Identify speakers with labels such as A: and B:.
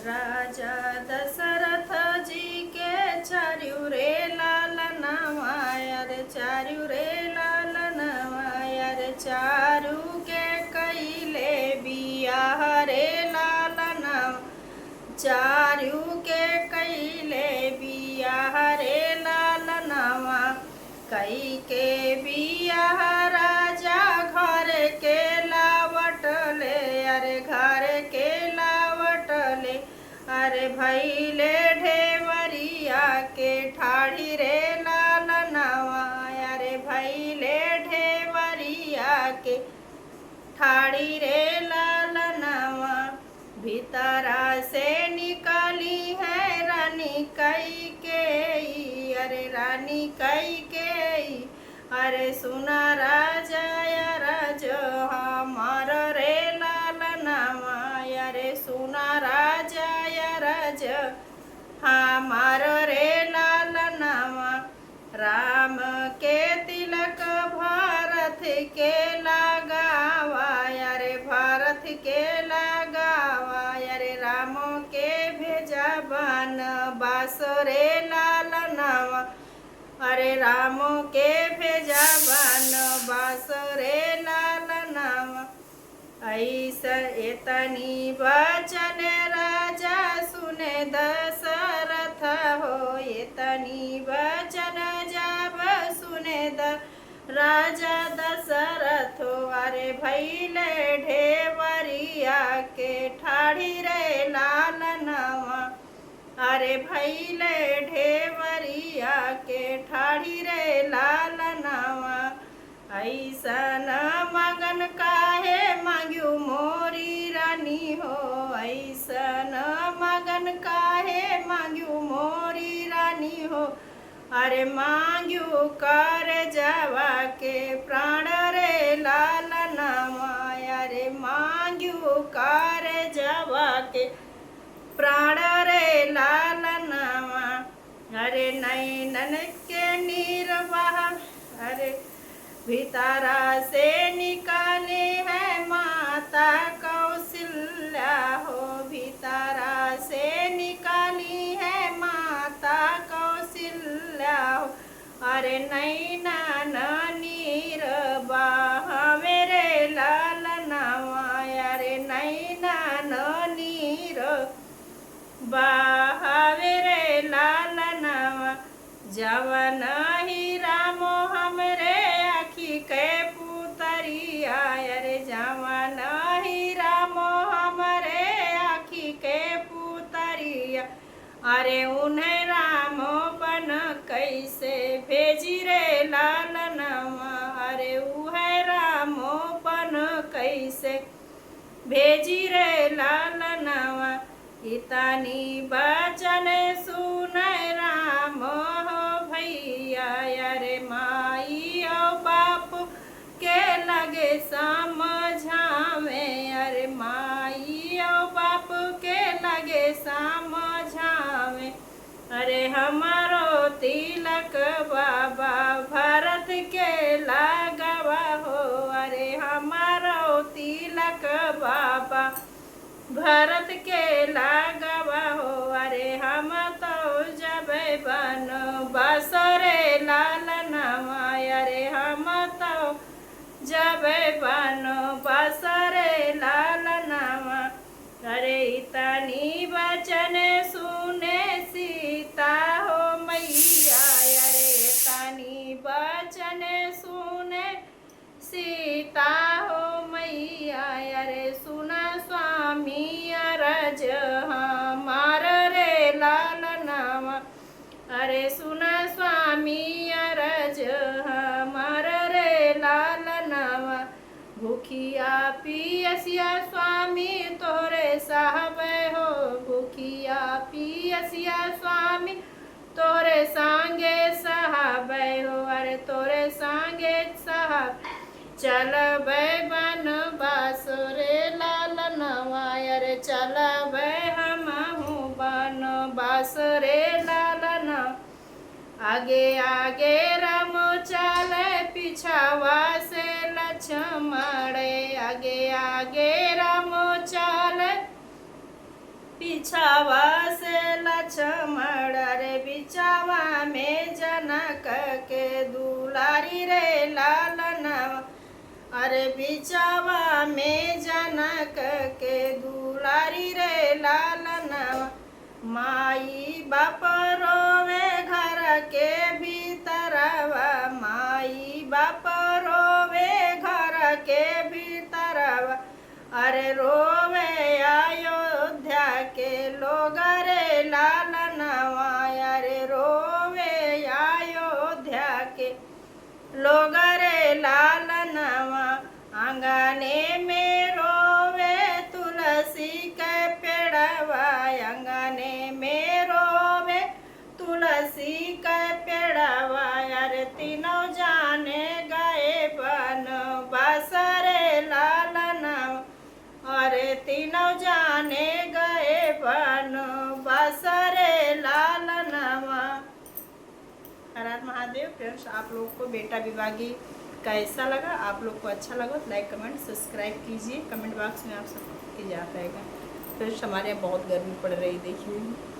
A: राजा दशरथ जी के चार्यू रे लालनवा रे चार्यू रे लालनवा रे चारू के कैले बियाह रे लालनवा चारू के कैले बियाह रे लालनवा कई के बियाह राजा घर के लावटले अरे घर के लावटले अरे भैले ढेवरिया के ठाड़ी रे लालनवा अरे भैले ढेवरिया के ठाड़ी रे लालनवा भीतरा से निकाली है रानी कई के अरे रानी कई के अरे सुना राजा राज हमार रे लालनवा अरे सुना राजा राज हमार रे लालनवा राम के तिलक भारत के लगावा अरे भारत के लगावा अरे राम के भेजा बन बास रे लालनवा अरे राम के भेजा बन बास रे लालनवा ऐसा एतनी वचन राजा सुने दशरथ हो एतनी वचन जब सुने राजा दशरथ हो अरे भैले ढेवरिया के ठाड़ी रे लालनवा अरे भैले ढेवरिया के ठाड़ी रे लालनवा ऐसन मगन काहे मांग्यू मोरी रानी हो ऐसन मगन काहे मांग्यू मोरी रानी हो अरे मांग्यू कर जावा के प्राण रे लालनवा अरे मांग्यू कर जावा के प्राण रे लालनवा अरे नैनन के निर्वाह अरे भीतरा से निकाले है माता कौशल्या हो भीतरा से निकाली है माता कौशल्या हो अरे नैना नीर बाह मेरे लालनवा अरे नैना नीर बाह मेरे लालनवा जवन ही रामो हमरे आखी के पुतरिया अरे जवन ही रामो हमरे आखी के पुतरिया अरे उन्हें रामो बन कैसे भेजी रे लालनवा अरे उहे रामो बन कैसे भेजी रे लालनवा इतनी बचन सुन राम हो भैया अरे माई और बाप के लगे समझावे अरे माई और बाप के लगे समझावे अरे हमारो तिलक बाबा भरत के लगावा हो अरे हमारो तिलक बाबा भरत के लगावा हो अरे हम तो जब बन बसरे लालनवा अरे हम तो जब बन बसरे लालनवा अरे इतनी वचन सुने सीता हो मैया अरे इतनी वचन सुने सीता हो मैया अरे सुना स्वामी अरज हमार रे लालनवा अरे सुना स्वामी अरज हमार रे लालनवा भूखिया पियसिया स्वामी तोरे साहब हो भूखिया पियसिया स्वामी तोरे सांगे साहब हो अरे तोरे सांगे साहब चल बन बास रे लालनवा अरे चल हम हूँ बन बास रे लालनवा आगे आगे राम चले पिछावा से लक्ष्मण आगे आगे राम चले पीछावा से लक्ष्मण रे बिचावा में जनक के दुलारी रे लालनवा अरे बिचावा में जनक के दुलारी रे लालनवा माई बाप रोवे घर के भीतरवा माई बाप रोवे घर के भीतरवा अरे रोवे अयोध्या के लोग रे लालनवा अरे रोवे अयोध्या के लोग रे लालनवा आंगने में रोवे तुलसी के पेड़वा आंगने में रोवे तुलसी के पेड़वा अरे तीनों जाने गए बन बसरे लालनवा अरे तीनों जाने गए बन बसरे लालनवा। हर हर महादेव। फ्रेंड्स, आप लोग को बेटा विवाह गीत कैसा लगा? आप लोग को अच्छा लगा तो लाइक कमेंट सब्सक्राइब कीजिए। कमेंट बॉक्स में आप सबकी जा पाएगा। फ्रेंड्स, हमारे यहाँ बहुत गर्मी पड़ रही देखिए।